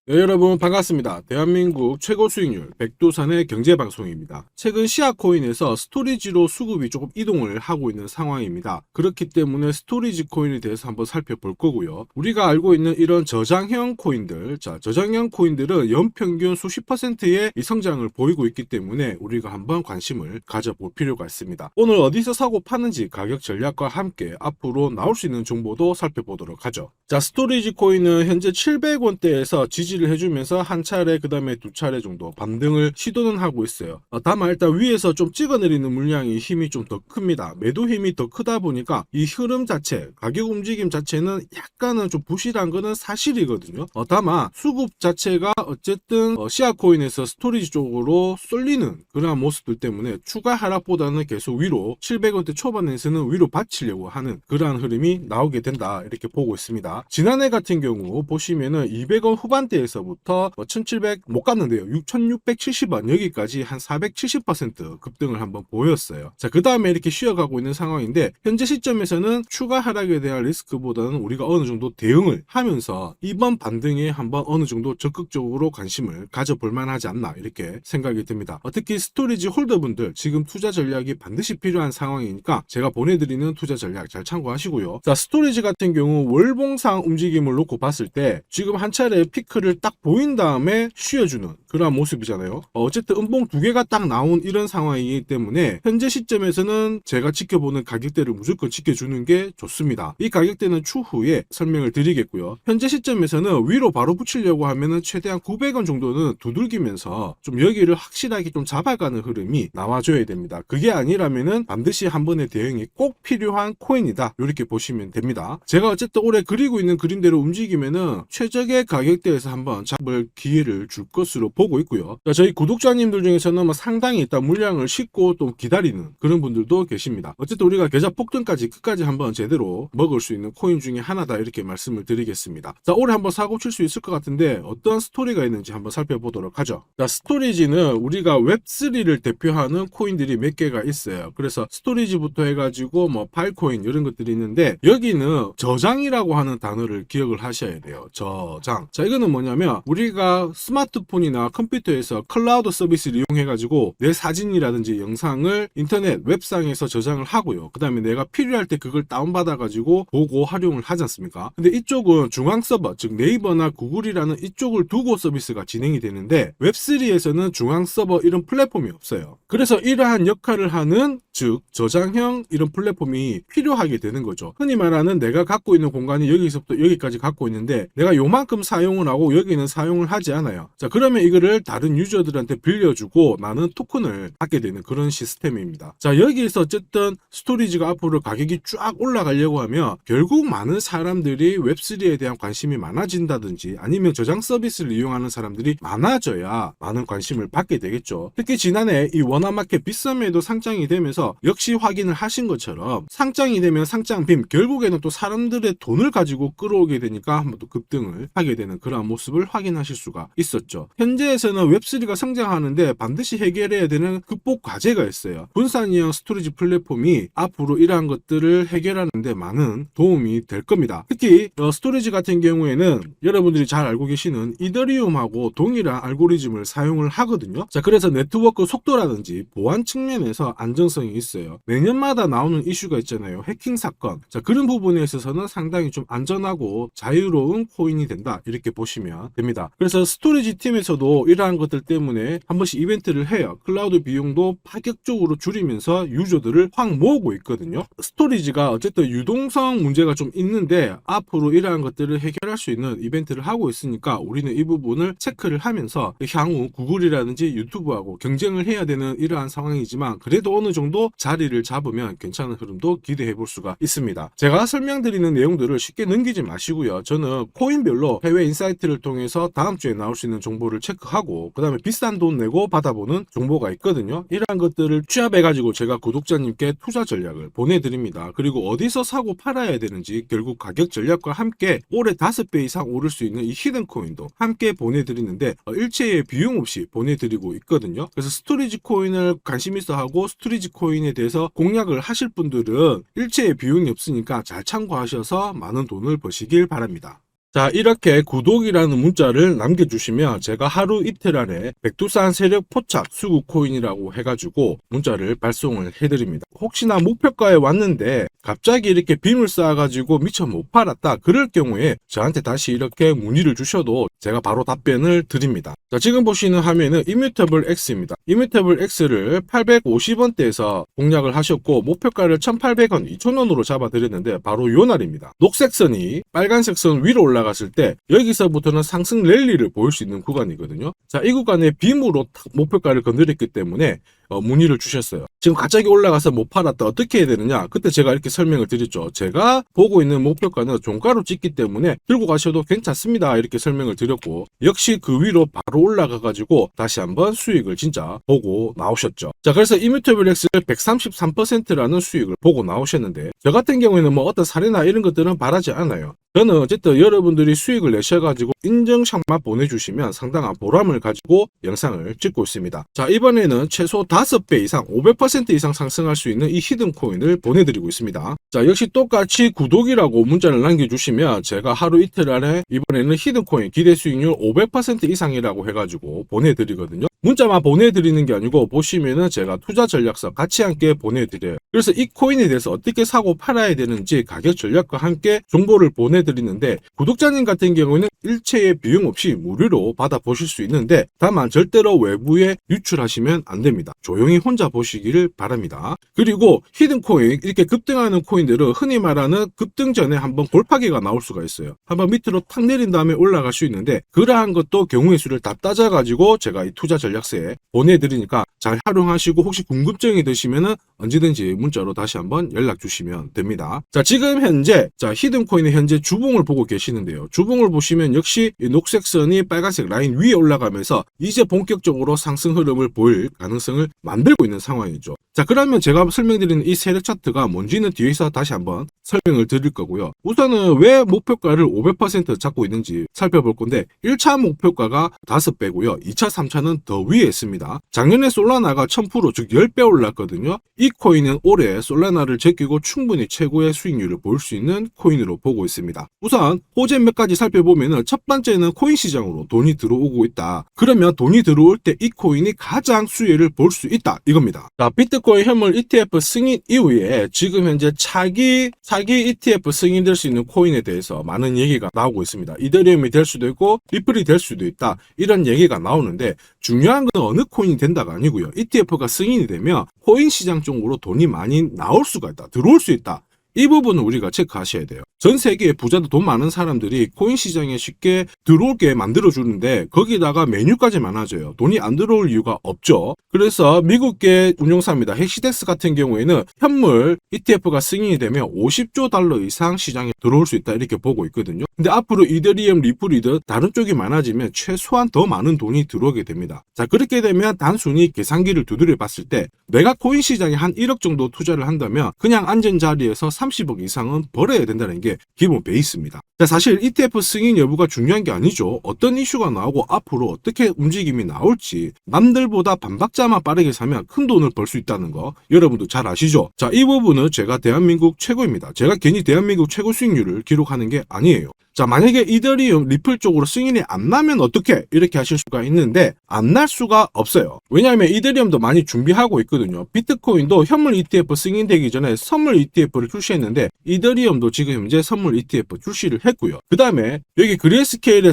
네, 여러분 반갑습니다. 대한민국 최고 수익률 백두산의 경제방송입니다. 최근 시아코인에서 스토리지로 수급이 조금 이동을 하고 있는 상황입니다. 그렇기 때문에 스토리지 코인에 대해서 한번 살펴볼 거고요. 우리가 알고 있는 이런 저장형 코인들, 저장형 코인들은 연평균 수십 퍼센트의 이 성장을 보이고 있기 때문에 우리가 한번 관심을 가져볼 필요가 있습니다. 오늘 어디서 사고 파는지 가격 전략과 함께 앞으로 나올 수 있는 정보도 살펴보도록 하죠. 스토리지 코인은 현재 700원대에서 지지를 해주면서 한 차례 그 다음에 두 차례 정도 반등을 시도는 하고 있어요. 다만 일단 위에서 좀 찍어내리는 물량이 힘이 좀 더 큽니다. 매도 힘이 더 크다 보니까 이 흐름 자체, 가격 움직임 자체는 약간은 좀 부실한 거는 사실이거든요. 다만 수급 자체가 어쨌든 시아코인에서 스토리지 쪽으로 쏠리는 그러한 모습들 때문에 추가 하락보다는 계속 위로 700원대 초반에서는 위로 받치려고 하는 그러한 흐름이 나오게 된다, 이렇게 보고 있습니다. 지난해 같은 경우 보시면은 200원 후반대에서부터 1700 못 갔는데요. 6670원 여기까지 한 470% 급등을 한번 보였어요. 그 다음에 이렇게 쉬어가고 있는 상황인데 현재 시점에서는 추가 하락에 대한 리스크보다는 우리가 어느 정도 대응을 하면서 이번 반등에 한번 어느 정도 적극적으로 관심을 가져볼 만하지 않나, 이렇게 생각이 듭니다. 특히 스토리지 홀더분들 지금 투자 전략이 반드시 필요한 상황이니까 제가 보내드리는 투자 전략 잘 참고하시고요. 스토리지 같은 경우 월봉상 움직임을 놓고 봤을 때 지금 한 차례 피크를 딱 보인 다음에 쉬어주는 그런 모습이잖아요. 어쨌든 음봉 두 개가 딱 나온 이런 상황이기 때문에 현재 시점에서는 제가 지켜보는 가격대를 무조건 지켜주는 게 좋습니다. 이 가격대는 추후에 설명을 드리겠고요. 현재 시점에서는 위로 바로 붙이려고 하면은 최대한 900원 정도는 두들기면서 좀 여기를 확실하게 좀 잡아가는 흐름이 나와줘야 됩니다. 그게 아니라면은 반드시 한 번의 대응이 꼭 필요한 코인이다, 이렇게 보시면 됩니다. 제가 어쨌든 올해 그리고 있는 그림대로 움직이면은 최적의 가격대에서 한번 잡을 기회를 줄 것으로 보고 있고요. 저희 구독자님들 중에서는 상당히 일단 물량을 싣고 또 기다리는 그런 분들도 계십니다. 어쨌든 우리가 계좌 폭등까지 끝까지 한번 제대로 먹을 수 있는 코인 중에 하나다, 이렇게 말씀을 드리겠습니다. 올해 한번 사고 칠 수 있을 것 같은데 어떤 스토리가 있는지 한번 살펴보도록 하죠. 스토리지는 우리가 웹3를 대표하는 코인들이 몇 개가 있어요. 그래서 스토리지부터 해가지고 파일코인 이런 것들이 있는데 여기는 저장이라고 하는 단어를 기억을 하셔야 돼요. 저장. 이거는 뭐냐면 우리가 스마트폰이나 컴퓨터에서 클라우드 서비스를 이용해가지고 내 사진이라든지 영상을 인터넷 웹상에서 저장을 하고요. 그 다음에 내가 필요할 때 그걸 다운받아가지고 보고 활용을 하지 않습니까? 근데 이쪽은 중앙 서버, 즉 네이버나 구글이라는 이쪽을 두고 서비스가 진행이 되는데 웹3에서는 중앙 서버 이런 플랫폼이 없어요. 그래서 이러한 역할을 하는, 즉 저장형 이런 플랫폼이 필요하게 되는 거죠. 흔히 말하는 내가 갖고 있는 공간이 여기서부터 여기까지 갖고 있는데 내가 요만큼 사용을 하고 여기는 사용을 하지 않아요. 그러면 이거를 다른 유저들한테 빌려주고 나는 토큰을 받게 되는 그런 시스템입니다. 여기에서 어쨌든 스토리지가 앞으로 가격이 쫙 올라가려고 하면 결국 많은 사람들이 웹3에 대한 관심이 많아진다든지 아니면 저장 서비스를 이용하는 사람들이 많아져야 많은 관심을 받게 되겠죠. 특히 지난해 이 워너마켓 빗썸에도 상장이 되면서 역시 확인을 하신 것처럼 상장이 되면 상장빔, 결국에는 또 사람들의 돈을 가지고 끌어오게 되니까 한번 또 급등을 하게 되는 그러한 모습을 확인하실 수가 있었죠. 현재에서는 웹3가 성장하는데 반드시 해결해야 되는 극복 과제가 있어요. 분산형 스토리지 플랫폼이 앞으로 이러한 것들을 해결하는데 많은 도움이 될 겁니다. 특히 스토리지 같은 경우에는 여러분들이 잘 알고 계시는 이더리움하고 동일한 알고리즘을 사용을 하거든요. 그래서 네트워크 속도라든지 보안 측면에서 안정성이 있어요. 매년마다 나오는 이슈가 있잖아요. 해킹 사건. 그런 부분에 있어서는 상당히 좀 안전하고 자유로운 코인이 된다, 이렇게 보시면 됩니다. 그래서 스토리지 팀에서도 이러한 것들 때문에 한 번씩 이벤트를 해요. 클라우드 비용도 파격적으로 줄이면서 유저들을 확 모으고 있거든요. 스토리지가 어쨌든 유동성 문제가 좀 있는데 앞으로 이러한 것들을 해결할 수 있는 이벤트를 하고 있으니까 우리는 이 부분을 체크를 하면서 향후 구글이라든지 유튜브하고 경쟁을 해야 되는 이러한 상황이지만 그래도 어느 정도 자리를 잡으면 괜찮은 흐름도 기대해 볼 수가 있습니다. 제가 설명드리는 내용들을 쉽게 넘기지 마시고요. 저는 코인별로 해외 인사이트를 통해서 다음 주에 나올 수 있는 정보를 체크하고 그 다음에 비싼 돈 내고 받아보는 정보가 있거든요. 이러한 것들을 취합해가지고 제가 구독자님께 투자 전략을 보내드립니다. 그리고 어디서 사고 팔아야 되는지 결국 가격 전략과 함께 올해 5배 이상 오를 수 있는 이 히든 코인도 함께 보내드리는데 일체의 비용 없이 보내드리고 있거든요. 그래서 스토리지 코인을 관심 있어 하고 스토리지 코인에 대해서 공략을 하실 분들은 일체의 비용이 없으니까 잘 참고하셔서 많은 돈을 버시길 바랍니다. 자, 이렇게 구독이라는 문자를 남겨주시면 제가 하루 이틀 안에 백두산 세력 포착 수급 코인이라고 해가지고 문자를 발송을 해드립니다. 혹시나 목표가에 왔는데 갑자기 이렇게 빔을 쌓아가지고 미처 못 팔았다 그럴 경우에 저한테 다시 이렇게 문의를 주셔도 제가 바로 답변을 드립니다. 자, 지금 보시는 화면은 이뮤터블 X입니다. 이뮤터블 X를 850원대에서 공략을 하셨고 목표가를 1,800원, 2,000원으로 잡아드렸는데 바로 요 날입니다. 녹색 선이 빨간색 선 위로 올라갔을 때 여기서부터는 상승 랠리를 보일 수 있는 구간이거든요. 자, 이 구간에 빔으로 목표가를 건드렸기 때문에 문의를 주셨어요. 지금 갑자기 올라가서 못 팔았다 어떻게 해야 되느냐, 그때 제가 이렇게 설명을 드렸죠. 제가 보고 있는 목표가는 종가로 찍기 때문에 들고 가셔도 괜찮습니다 이렇게 설명을 드렸고, 역시 그 위로 바로 올라가 가지고 다시 한번 수익을 진짜 보고 나오셨죠. 자, 그래서 이뮤터블 X를 133%라는 수익을 보고 나오셨는데, 저 같은 경우에는 뭐 어떤 사례나 이런 것들은 바라지 않아요. 저는 어쨌든 여러분들이 수익을 내셔가지고 인증샷만 보내주시면 상당한 보람을 가지고 영상을 찍고 있습니다. 자, 이번에는 최소 5배 이상 500% 이상 상승할 수 있는 이 히든 코인을 보내드리고 있습니다. 자, 역시 똑같이 구독이라고 문자를 남겨주시면 제가 하루 이틀 안에 이번에는 히든 코인 기대 수익률 500% 이상이라고 해가지고 보내드리거든요. 문자만 보내드리는 게 아니고 보시면은 제가 투자 전략서 같이 함께 보내드려요. 그래서 이 코인에 대해서 어떻게 사고 팔아야 되는지 가격 전략과 함께 정보를 보내드리는데, 구독자님 같은 경우는 일체의 비용 없이 무료로 받아보실 수 있는데 다만 절대로 외부에 유출하시면 안 됩니다. 조용히 혼자 보시기를 바랍니다. 그리고 히든코인, 이렇게 급등하는 코인들은 흔히 말하는 급등 전에 한번 골파기가 나올 수가 있어요. 한번 밑으로 탁 내린 다음에 올라갈 수 있는데, 그러한 것도 경우의 수를 다 따져가지고 제가 이 투자 전략서에 보내드리니까 잘 활용하시고, 혹시 궁금증이 드시면은 언제든지 문자로 다시 한번 연락 주시면 됩니다. 자, 지금 현재 히든코인의 현재 주봉을 보고 계시는데요. 주봉을 보시면 역시 이 녹색 선이 빨간색 라인 위에 올라가면서 이제 본격적으로 상승 흐름을 보일 가능성을 만들고 있는 상황이죠. 자, 그러면 제가 설명드리는 이 세력 차트가 뭔지는 뒤에서 다시 한번 설명을 드릴 거고요. 우선은 왜 목표가를 500% 잡고 있는지 살펴볼 건데, 1차 목표가가 5배고요. 2차, 3차는 더 위에 있습니다. 작년에 솔라나가 1000%, 즉 10배 올랐거든요. 이 코인은 올해 솔라나를 제끼고 충분히 최고의 수익률을 볼 수 있는 코인으로 보고 있습니다. 우선 호재 몇 가지 살펴보면은, 첫 번째는 코인 시장으로 돈이 들어오고 있다. 그러면 돈이 들어올 때 이 코인이 가장 수혜를 볼 수 있다 이겁니다. 자, 비트코인 현물 ETF 승인 이후에 지금 현재 차기 ETF 승인될 수 있는 코인에 대해서 많은 얘기가 나오고 있습니다. 이더리움이 될 수도 있고 리플이 될 수도 있다 이런 얘기가 나오는데, 중요한 건 어느 코인이 된다가 아니고요. ETF가 승인이 되면 코인 시장 쪽으로 돈이 많이 나올 수가 있다, 들어올 수 있다. 이 부분은 우리가 체크하셔야 돼요. 전 세계의 부자도 돈 많은 사람들이 코인 시장에 쉽게 들어올게 만들어주는데 거기다가 메뉴까지 많아져요. 돈이 안 들어올 이유가 없죠. 그래서 미국계 운용사입니다. 헥시덱스 같은 경우에는 현물 ETF가 승인이 되면 50조 달러 이상 시장에 들어올 수 있다 이렇게 보고 있거든요. 근데 앞으로 이더리움, 리플이든 다른 쪽이 많아지면 최소한 더 많은 돈이 들어오게 됩니다. 자, 그렇게 되면 단순히 계산기를 두드려 봤을 때 내가 코인 시장에 한 1억 정도 투자를 한다면 그냥 앉은 자리에서 30억 이상은 벌어야 된다는 게 기본 베이스입니다. 자, 사실 ETF 승인 여부가 중요한 게 아니죠. 어떤 이슈가 나오고 앞으로 어떻게 움직임이 나올지, 남들보다 반박자만 빠르게 사면 큰 돈을 벌 수 있다는 거 여러분도 잘 아시죠? 자, 이 부분은 제가 대한민국 최고입니다. 제가 괜히 대한민국 최고 수익률을 기록하는 게 아니에요. 자, 만약에 이더리움, 리플 쪽으로 승인이 안 나면 어떻게? 이렇게 하실 수가 있는데 안 날 수가 없어요. 왜냐하면 이더리움도 많이 준비하고 있거든요. 비트코인도 현물 ETF 승인되기 전에 선물 ETF를 출시했는데 이더리움도 지금 현재 선물 ETF 출시를 했고요. 그 다음에 여기 그레이스케일이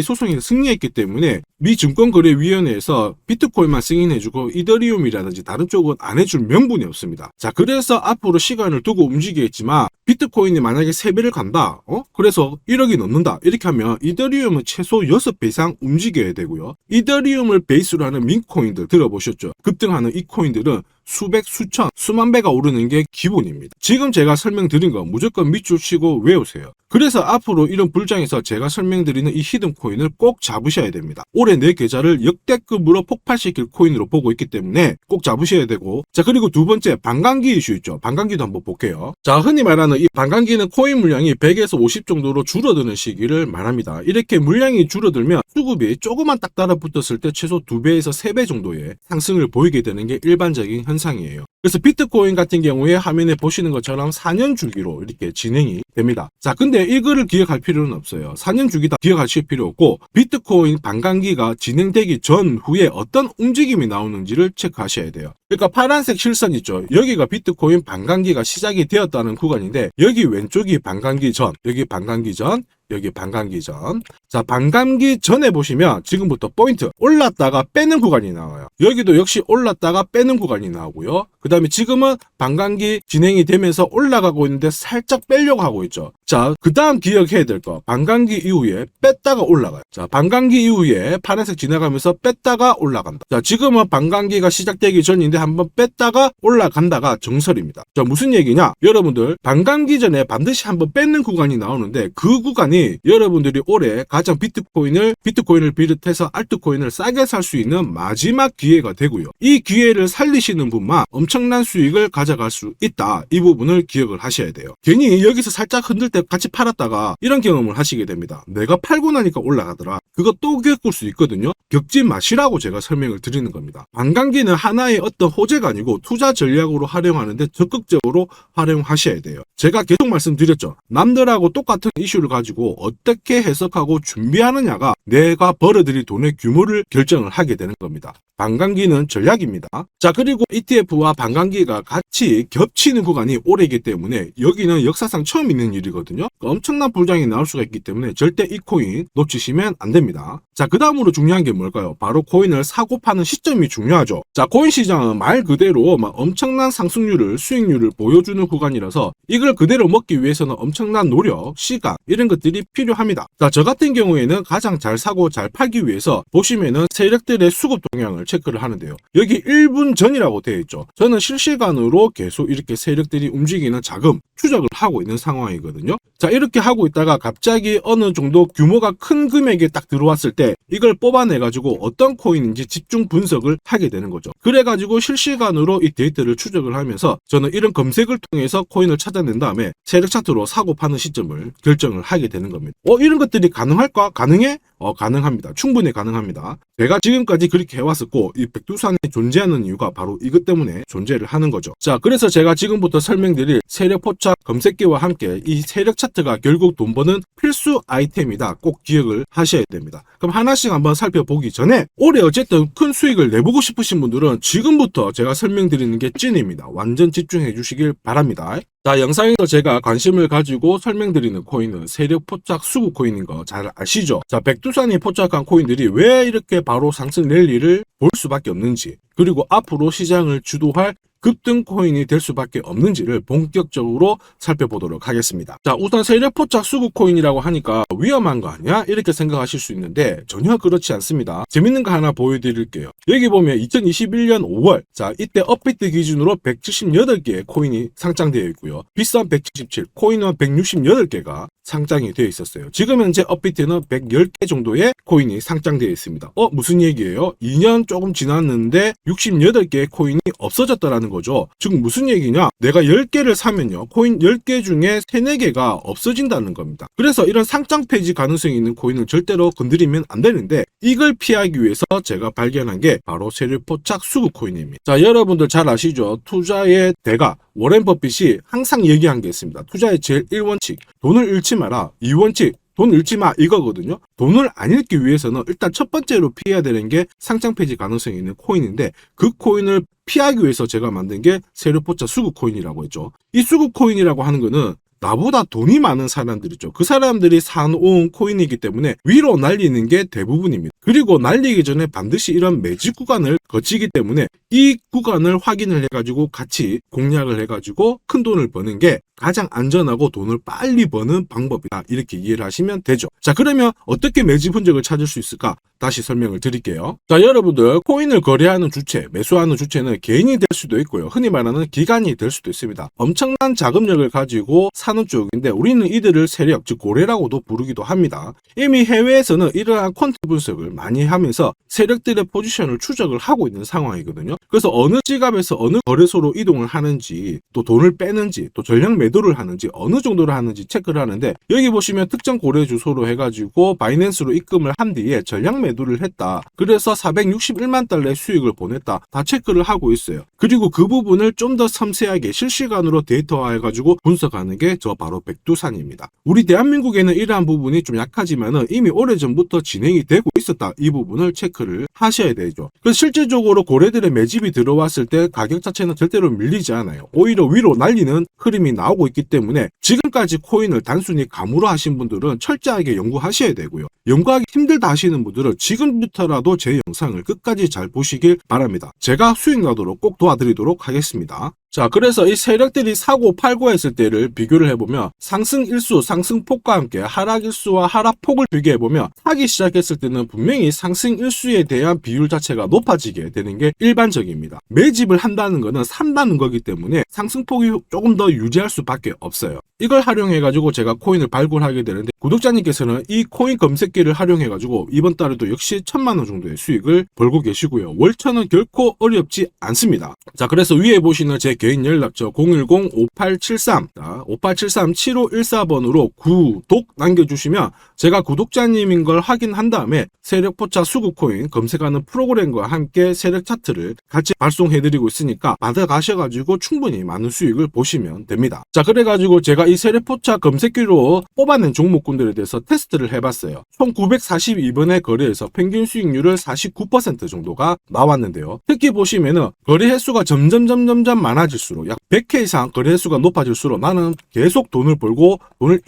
소송에서 승리했기 때문에 미 증권거래위원회에서 비트코인만 승인해주고 이더리움이라든지 다른 쪽은 안 해줄 명분이 없습니다. 자, 그래서 앞으로 시간을 두고 움직이겠지만 비트코인이 만약에 3배를 간다, 그래서 1억이 넘는다 이렇게 하면 이더리움은 최소 6배 이상 움직여야 되고요. 이더리움을 베이스로 하는 민코인들 들어보셨죠? 급등하는 이 코인들은 수백, 수천, 수만 배가 오르는 게 기본입니다. 지금 제가 설명드린 거 무조건 밑줄 치고 외우세요. 그래서 앞으로 이런 불장에서 제가 설명드리는 이 히든코인을 꼭 잡으셔야 됩니다. 올해 내 계좌를 역대급으로 폭발시킬 코인으로 보고 있기 때문에 꼭 잡으셔야 되고, 자, 그리고 두 번째 반감기 이슈 있죠. 반감기도 한번 볼게요. 자, 흔히 말하는 이 반감기는 코인 물량이 100에서 50 정도로 줄어드는 시기를 말합니다. 이렇게 물량이 줄어들면 수급이 조금만 딱 달라붙었을 때 최소 2배에서 3배 정도의 상승을 보이게 되는 게 일반적인 현상이에요. 그래서 비트코인 같은 경우에 화면에 보시는 것처럼 4년 주기로 이렇게 진행이 됩니다. 자, 근데 이거를 기억할 필요는 없어요. 4년 주기 다 기억하실 필요 없고 비트코인 반감기가 진행되기 전후에 어떤 움직임이 나오는지를 체크하셔야 돼요. 그러니까 파란색 실선 있죠. 여기가 비트코인 반감기가 시작이 되었다는 구간인데 여기 왼쪽이 반감기 전, 여기 반감기 전, 여기 반감기 전. 자, 반감기 전에 보시면 지금부터 포인트 올랐다가 빼는 구간이 나와요. 여기도 역시 올랐다가 빼는 구간이 나오고요. 그 다음에 지금은 반감기 진행이 되면서 올라가고 있는데 살짝 빼려고 하고 있죠. 자, 그 다음 기억해야 될 거, 반감기 이후에 뺐다가 올라가요. 자, 반감기 이후에 파란색 지나가면서 뺐다가 올라간다. 자, 지금은 반감기가 시작되기 전인데 한번 뺐다가 올라간다가 정설입니다. 자, 무슨 얘기냐? 여러분들 반감기 전에 반드시 한번 뺏는 구간이 나오는데 그 구간이 여러분들이 올해 가장 비트코인을 비롯해서 알트코인을 싸게 살 수 있는 마지막 기회가 되고요. 이 기회를 살리시는 분만 엄청난 수익을 가져갈 수 있다. 이 부분을 기억을 하셔야 돼요. 괜히 여기서 살짝 흔들 때 같이 팔았다가 이런 경험을 하시게 됩니다. 내가 팔고 나니까 올라가더라. 그거 또 겪을 수 있거든요. 겪지 마시라고 제가 설명을 드리는 겁니다. 반감기는 하나의 어떤 호재가 아니고 투자 전략으로 활용하는데 적극적으로 활용하셔야 돼요. 제가 계속 말씀드렸죠. 남들하고 똑같은 이슈를 가지고 어떻게 해석하고 준비하느냐가 내가 벌어들일 돈의 규모를 결정을 하게 되는 겁니다. 반감기는 전략입니다. 자, 그리고 ETF와 반감기가 같이 겹치는 구간이 올해이기 때문에 여기는 역사상 처음 있는 일이거든요. 엄청난 불장이 나올 수가 있기 때문에 절대 이 코인 놓치시면 안 됩니다. 자, 그 다음으로 중요한 게 뭘까요? 바로 코인을 사고 파는 시점이 중요하죠. 자, 코인 시장은 말 그대로 엄청난 상승률을, 수익률을 보여주는 구간이라서 이걸 그대로 먹기 위해서는 엄청난 노력, 시간 이런 것들이 필요합니다. 자, 저 같은 경우에는 가장 잘 사고 잘 팔기 위해서 보시면은 세력들의 수급 동향을 체크를 하는데요. 여기 1분 전이라고 되어 있죠. 저는 실시간으로 계속 이렇게 세력들이 움직이는 자금 추적을 하고 있는 상황이거든요. 자, 이렇게 하고 있다가 갑자기 어느 정도 규모가 큰 금액이 딱 들어왔을 때 이걸 뽑아내가지고 어떤 코인인지 집중 분석을 하게 되는 거죠. 그래가지고 실시간으로 이 데이터를 추적을 하면서 저는 이런 검색을 통해서 코인을 찾아낸 다음에 세력 차트로 사고 파는 시점을 결정을 하게 되는 겁니다. 이런 것들이 가능할까? 가능해? 가능합니다. 충분히 가능합니다. 제가 지금까지 그렇게 해왔었고 이 백두산이 존재하는 이유가 바로 이것 때문에 존재를 하는 거죠. 자, 그래서 제가 지금부터 설명드릴 세력 포착 검색기와 함께 이 세력 차트가 결국 돈 버는 필수 아이템이다. 꼭 기억을 하셔야 됩니다. 그럼 하나씩 한번 살펴보기 전에 올해 어쨌든 큰 수익을 내보고 싶으신 분들은 지금부터 제가 설명드리는 게 찐입니다. 완전 집중해 주시길 바랍니다. 자, 영상에서 제가 관심을 가지고 설명드리는 코인은 세력 포착 수급 코인인 거 잘 아시죠? 자, 백두산이 포착한 코인들이 왜 이렇게 바로 상승 랠리를 볼 수밖에 없는지, 그리고 앞으로 시장을 주도할 급등 코인이 될 수밖에 없는지를 본격적으로 살펴보도록 하겠습니다. 자, 우선 세력 포착 수급 코인이라고 하니까 위험한 거 아니야? 이렇게 생각하실 수 있는데 전혀 그렇지 않습니다. 재밌는 거 하나 보여드릴게요. 여기 보면 2021년 5월, 자, 이때 업비트 기준으로 178개의 코인이 상장되어 있고요. 비싼 177, 코인은 168개가 상장이 되어 있었어요. 지금 현재 업비트는 110개 정도의 코인이 상장되어 있습니다. 무슨 얘기예요? 2년 조금 지났는데 68개의 코인이 없어졌다라는 거죠. 즉 무슨 얘기냐? 내가 10개를 사면요, 코인 10개 중에 3, 4개가 없어진다는 겁니다. 그래서 이런 상장 폐지 가능성이 있는 코인은 절대로 건드리면 안 되는데 이걸 피하기 위해서 제가 발견한 게 바로 세력 포착 수급 코인입니다. 자, 여러분들 잘 아시죠? 투자의 대가 워렌 버핏이 항상 얘기한 게 있습니다. 투자의 제일 1원칙, 돈을 잃지 마라. 2원칙, 돈 잃지 마, 이거거든요. 돈을 안 잃기 위해서는 일단 첫 번째로 피해야 되는 게 상장 폐지 가능성이 있는 코인인데 그 코인을 피하기 위해서 제가 만든 게 세력 포착 수급 코인이라고 했죠. 이 수급 코인이라고 하는 거는 나보다 돈이 많은 사람들이죠. 그 사람들이 사놓은 코인이기 때문에 위로 날리는 게 대부분입니다. 그리고 날리기 전에 반드시 이런 매집 구간을 거치기 때문에 이 구간을 확인을 해가지고 같이 공략을 해가지고 큰 돈을 버는 게 가장 안전하고 돈을 빨리 버는 방법이다. 이렇게 이해를 하시면 되죠. 자, 그러면 어떻게 매집 흔적을 찾을 수 있을까? 다시 설명을 드릴게요. 자, 여러분들 코인을 거래하는 주체, 매수하는 주체는 개인이 될 수도 있고요. 흔히 말하는 기관이 될 수도 있습니다. 엄청난 자금력을 가지고 사는 쪽인데 우리는 이들을 세력, 즉 고래라고도 부르기도 합니다. 이미 해외에서는 이러한 퀀트 분석을 많이 하면서 세력들의 포지션을 추적을 하고 있는 상황이거든요. 그래서 어느 지갑에서 어느 거래소로 이동을 하는지, 또 돈을 빼는지, 또 전량 매도를 하는지, 어느 정도를 하는지 체크를 하는데, 여기 보시면 특정 거래 주소로 해가지고 바이낸스로 입금을 한 뒤에 전량 매도를 했다. 그래서 461만 달러의 수익을 보냈다. 다 체크를 하고 있어요. 그리고 그 부분을 좀 더 섬세하게 실시간으로 데이터화해가지고 분석하는 게 저 바로 백두산입니다. 우리 대한민국에는 이러한 부분이 좀 약하지만은 이미 오래전부터 진행이 되고 있었다. 이 부분을 체크를 하셔야 되죠. 그래서 실질적으로 고래들의 매집이 들어왔을 때 가격 자체는 절대로 밀리지 않아요. 오히려 위로 날리는 흐름이 나오고 있기 때문에 지금까지 코인을 단순히 감으로 하신 분들은 철저하게 연구하셔야 되고요. 연구하기 힘들다 하시는 분들은 지금부터라도 제 영상을 끝까지 잘 보시길 바랍니다. 제가 수익 나도록 꼭 도와드리도록 하겠습니다. 자, 그래서 이 세력들이 사고 팔고 했을 때를 비교를 해보면 상승 일수, 상승폭과 함께 하락 일수와 하락폭을 비교해보면 사기 시작했을 때는 분명히 상승 일수에 대한 비율 자체가 높아지게 되는 게 일반적입니다. 매집을 한다는 것은 산다는 거기 때문에 상승폭이 조금 더 유지할 수밖에 없어요. 이걸 활용해가지고 제가 코인을 발굴하게 되는데, 구독자님께서는 이 코인 검색기를 활용해가지고 이번 달에도 역시 1000만원 정도의 수익을 벌고 계시고요. 월천은 결코 어렵지 않습니다. 자, 그래서 위에 보시는 제 개인 연락처 010-5873 5873-7514번으로 구독 남겨주시면 제가 구독자님인 걸 확인한 다음에 세력포차 수급코인 검색하는 프로그램과 함께 세력 차트를 같이 발송해드리고 있으니까 받아가셔가지고 충분히 많은 수익을 보시면 됩니다. 자, 그래가지고 제가 이 세력포차 검색기로 뽑아낸 종목군들에 대해서 테스트를 해봤어요. 총 942번의 거래에서 평균 수익률을 49% 정도가 나왔는데요. 특히 보시면은 거래 횟수가 점점 많아질수록 약 100회 이상 거래 횟수가 높아질수록 나는 계속 돈을 벌고 돈을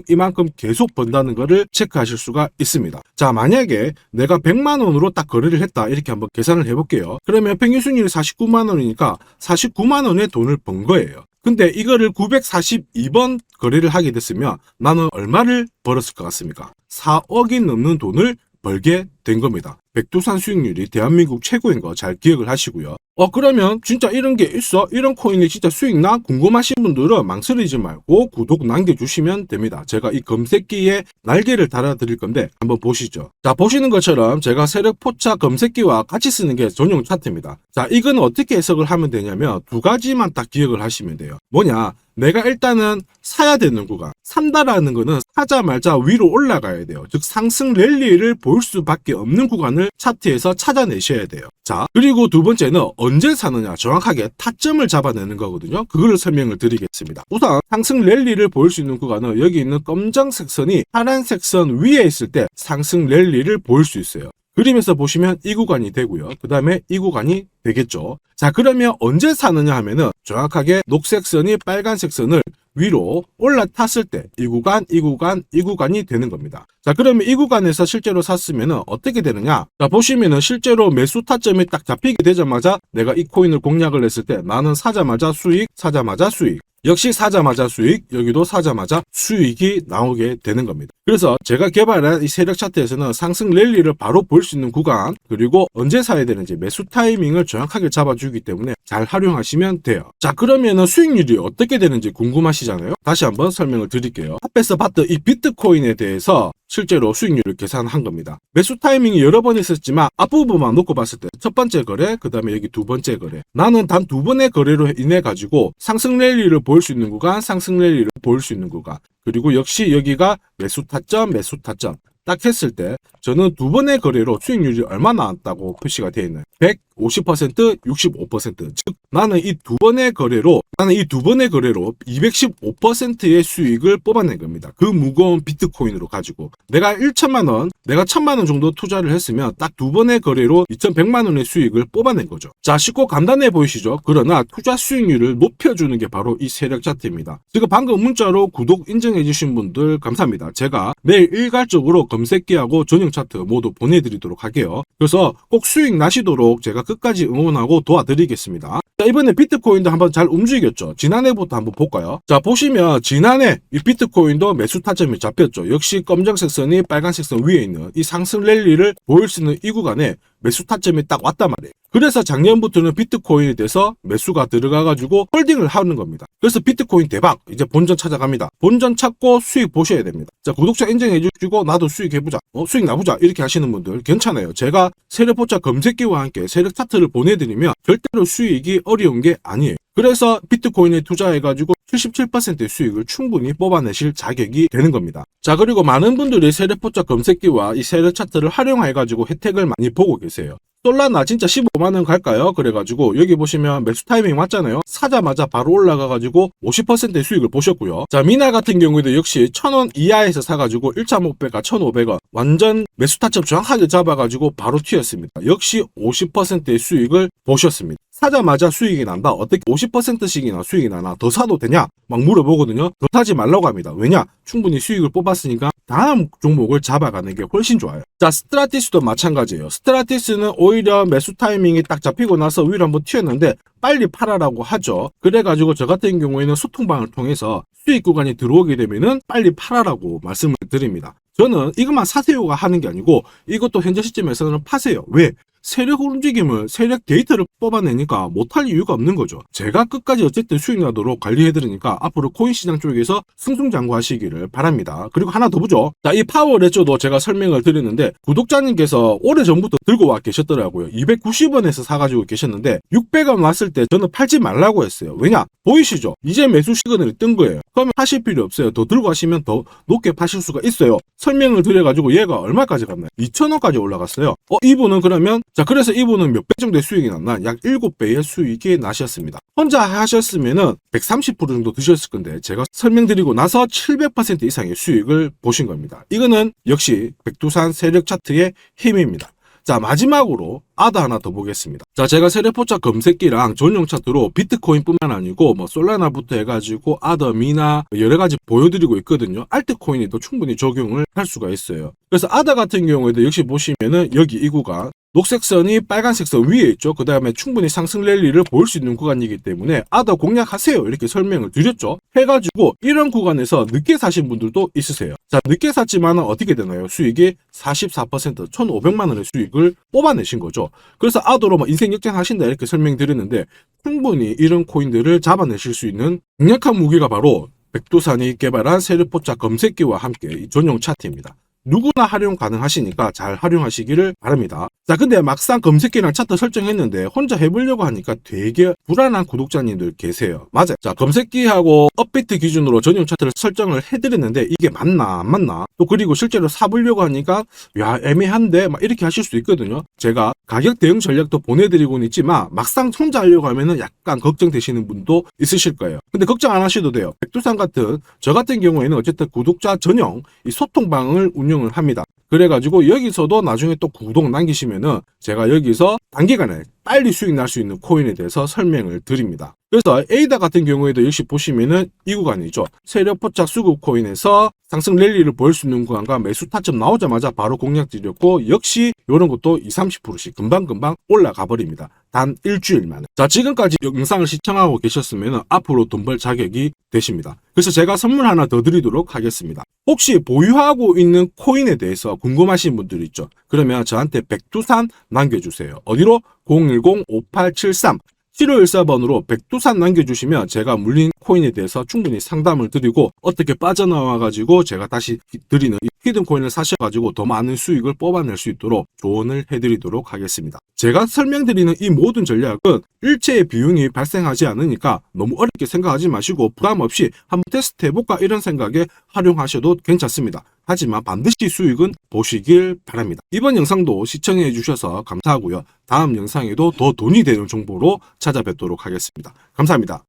이만큼 계속 번다는 것을 체크하실 수가 있습니다. 자, 만약에 내가 100만 원으로 딱 거래를 했다, 이렇게 한번 계산을 해볼게요. 그러면 평균 수익률이 49만 원이니까 49만 원의 돈을 번 거예요. 근데 이거를 942번 거래를 하게 됐으면 나는 얼마를 벌었을 것 같습니까? 4억이 넘는 돈을 벌게 된 겁니다. 백두산 수익률이 대한민국 최고인 거 잘 기억을 하시고요. 그러면 진짜 이런 게 있어? 이런 코인이 진짜 수익 나? 궁금하신 분들은 망설이지 말고 구독 남겨주시면 됩니다. 제가 이 검색기에 날개를 달아드릴 건데 한번 보시죠. 자, 보시는 것처럼 제가 세력포차 검색기와 같이 쓰는 게 전용 차트입니다. 자, 이건 어떻게 해석을 하면 되냐면 두 가지만 딱 기억을 하시면 돼요. 뭐냐? 내가 일단은 사야 되는 구간, 산다라는 거는 사자마자 위로 올라가야 돼요. 즉 상승 랠리를 볼 수밖에 없는 구간을 차트에서 찾아내셔야 돼요. 자, 그리고 두 번째는 언제 사느냐, 정확하게 타점을 잡아내는 거거든요. 그거를 설명을 드리겠습니다. 우선 상승 랠리를 볼 수 있는 구간은 여기 있는 검정색 선이 파란색 선 위에 있을 때 상승 랠리를 볼 수 있어요. 그림에서 보시면 이 구간이 되고요. 그 다음에 이 구간이 되겠죠. 자, 그러면 언제 사느냐 하면은 정확하게 녹색 선이 빨간색 선을 위로 올라탔을 때 이 구간이 되는 겁니다. 자, 그러면 이 구간에서 실제로 샀으면은 어떻게 되느냐? 자, 보시면은 실제로 매수 타점이 딱 잡히게 되자마자 내가 이 코인을 공략을 했을 때 나는 사자마자 수익, 사자마자 수익. 역시 사자마자 수익, 여기도 사자마자 수익이 나오게 되는 겁니다. 그래서 제가 개발한 이 세력 차트에서는 상승 랠리를 바로 볼 수 있는 구간, 그리고 언제 사야 되는지 매수 타이밍을 정확하게 잡아주기 때문에 잘 활용하시면 돼요. 자, 그러면은 수익률이 어떻게 되는지 궁금하시잖아요. 다시 한번 설명을 드릴게요. 앞에서 봤던 이 비트코인에 대해서 실제로 수익률을 계산한 겁니다. 매수 타이밍이 여러 번 있었지만 앞부분만 놓고 봤을 때 첫 번째 거래, 그 다음에 여기 두 번째 거래, 나는 단 두 번의 거래로 인해 가지고 상승 랠리를 볼 수 있는 구간, 상승 랠리를 볼 수 있는 구간, 그리고 역시 여기가 매수 타점 딱 했을 때 저는 두 번의 거래로 수익률이 얼마 나왔다고 표시가 되어 있나요? 150%, 65%. 즉 나는 이 두 번의 거래로 215%의 수익을 뽑아낸 겁니다. 그 무거운 비트코인으로 가지고 내가 1000만 원 정도 투자를 했으면 딱 두 번의 거래로 2100만 원의 수익을 뽑아낸 거죠. 자, 쉽고 간단해 보이시죠? 그러나 투자 수익률을 높여주는 게 바로 이 세력 차트입니다. 지금 방금 문자로 구독 인증해 주신 분들 감사합니다. 제가 내일 일괄적으로 검색기하고 전용 차트 모두 보내드리도록 할게요. 그래서 꼭 수익 나시도록 제가 끝까지 응원하고 도와드리겠습니다. 자, 이번에 비트코인도 한번 잘 움직였죠. 지난해부터 한번 볼까요? 자, 보시면 지난해 이 비트코인도 매수 타점이 잡혔죠. 역시 검정색 선이 빨간색 선 위에 있는 이 상승 랠리를 보일 수 있는 이 구간에 매수 타점이 딱 왔단 말이에요. 그래서 작년부터는 비트코인에 대해서 매수가 들어가가지고 홀딩을 하는 겁니다. 그래서 비트코인 대박, 이제 본전 찾아갑니다. 본전 찾고 수익 보셔야 됩니다. 자, 구독자 인정해주시고 나도 수익 해보자, 수익 나보자 이렇게 하시는 분들 괜찮아요. 제가 세력포착 검색기와 함께 세력 차트를 보내드리면 절대로 수익이 어려운 게 아니에요. 그래서 비트코인에 투자해가지고 77%의 수익을 충분히 뽑아내실 자격이 되는 겁니다. 자, 그리고 많은 분들이 세력포착 검색기와 이 세력 차트를 활용해가지고 혜택을 많이 보고 계세요. 솔라나 진짜 15만원 갈까요? 그래가지고 여기 보시면 매수 타이밍 왔잖아요. 사자마자 바로 올라가가지고 50%의 수익을 보셨고요. 자, 미나 같은 경우에도 역시 1000원 이하에서 사가지고 1차 목표가 1500원 완전 매수 타점 정확하게 잡아가지고 바로 튀었습니다. 역시 50%의 수익을 보셨습니다. 사자마자 수익이 난다. 어떻게 50%씩이나 수익이 나나? 더 사도 되냐? 막 물어보거든요. 더 사지 말라고 합니다. 왜냐? 충분히 수익을 뽑았으니까 다음 종목을 잡아가는 게 훨씬 좋아요. 자, 스트라티스도 마찬가지예요. 스트라티스는 오히려 매수 타이밍이 딱 잡히고 나서 위로 한번 튀었는데 빨리 팔아라고 하죠. 그래가지고 저 같은 경우에는 소통방을 통해서 수익 구간이 들어오게 되면은 빨리 팔아라고 말씀을 드립니다. 저는 이것만 사세요가 하는 게 아니고 이것도 현재 시점에서는 파세요. 왜? 세력 움직임을, 세력 데이터를 뽑아내니까 못할 이유가 없는 거죠. 제가 끝까지 어쨌든 수익 나도록 관리해드리니까 앞으로 코인 시장 쪽에서 승승장구하시기를 바랍니다. 그리고 하나 더 보죠. 자, 이 파워레저도 제가 설명을 드렸는데 구독자님께서 오래전부터 들고 와 계셨더라고요. 290원에서 사가지고 계셨는데 600원 왔을 때 저는 팔지 말라고 했어요. 왜냐? 보이시죠? 이제 매수 시그널이 뜬 거예요. 그러면 하실 필요 없어요. 더 들고 가시면 더 높게 파실 수가 있어요. 설명을 드려가지고 얘가 얼마까지 갔나요? 2,000원까지 올라갔어요. 이분은 그러면 자, 그래서 이분은 몇 배 정도의 수익이 났나? 약 7배의 수익이 나셨습니다. 혼자 하셨으면은 130% 정도 드셨을 건데 제가 설명드리고 나서 700% 이상의 수익을 보신 겁니다. 이거는 역시 백두산 세력 차트의 힘입니다. 자, 마지막으로 아더 하나 더 보겠습니다. 자, 제가 세력포착 검색기랑 전용 차트로 비트코인뿐만 아니고 뭐 솔라나부터 해가지고 아더, 미나 여러 가지 보여드리고 있거든요. 알트코인에도 충분히 적용을 할 수가 있어요. 그래서 아더 같은 경우에도 역시 보시면은 여기 이 구간 녹색 선이 빨간색 선 위에 있죠. 그 다음에 충분히 상승 랠리를 보일 수 있는 구간이기 때문에 아더 공략하세요 이렇게 설명을 드렸죠. 해가지고 이런 구간에서 늦게 사신 분들도 있으세요. 자, 늦게 샀지만 어떻게 되나요? 수익이 44% 1,500만 원의 수익을 뽑아내신 거죠. 그래서 아더로 뭐 인생 역전하신다 이렇게 설명드렸는데 충분히 이런 코인들을 잡아내실 수 있는 강력한 무기가 바로 백두산이 개발한 세력포착 검색기와 함께 이 전용 차트입니다. 누구나 활용 가능하시니까 잘 활용하시기를 바랍니다. 자, 근데 막상 검색기랑 차트 설정했는데 혼자 해보려고 하니까 되게 불안한 구독자님들 계세요. 맞아요. 자, 검색기하고 업비트 기준으로 전용 차트를 설정을 해드렸는데 이게 맞나 안 맞나? 또 그리고 실제로 사보려고 하니까 야, 애매한데 막 이렇게 하실 수 있거든요. 제가 가격 대응 전략도 보내드리고는 있지만 막상 혼자 하려고 하면은 약간 걱정되시는 분도 있으실 거예요. 근데 걱정 안 하셔도 돼요. 백두산 같은 저 같은 경우에는 어쨌든 구독자 전용 이 소통방을 운영을 합니다. 그래가지고 여기서도 나중에 또 구독 남기시면은 제가 여기서 단기간에 빨리 수익 날 수 있는 코인에 대해서 설명을 드립니다. 그래서 에이다 같은 경우에도 역시 보시면은 이 구간이죠. 세력포착 수급 코인에서 상승 랠리를 보일 수 있는 구간과 매수 타점 나오자마자 바로 공략 드렸고 역시 이런 것도 20-30%씩 금방금방 올라가 버립니다. 단 일주일 만에. 자, 지금까지 영상을 시청하고 계셨으면 앞으로 돈 벌 자격이 되십니다. 그래서 제가 선물 하나 더 드리도록 하겠습니다. 혹시 보유하고 있는 코인에 대해서 궁금하신 분들 있죠? 그러면 저한테 백두산 남겨주세요. 어디로? 010-5873 7514번으로 백두산 남겨주시면 제가 물린 코인에 대해서 충분히 상담을 드리고 어떻게 빠져나와가지고 제가 다시 드리는 이 히든 코인을 사셔가지고 더 많은 수익을 뽑아낼 수 있도록 조언을 해드리도록 하겠습니다. 제가 설명드리는 이 모든 전략은 일체의 비용이 발생하지 않으니까 너무 어렵게 생각하지 마시고 부담 없이 한번 테스트 해볼까 이런 생각에 활용하셔도 괜찮습니다. 하지만 반드시 수익은 보시길 바랍니다. 이번 영상도 시청해 주셔서 감사하고요. 다음 영상에도 더 돈이 되는 정보로 찾아뵙도록 하겠습니다. 감사합니다.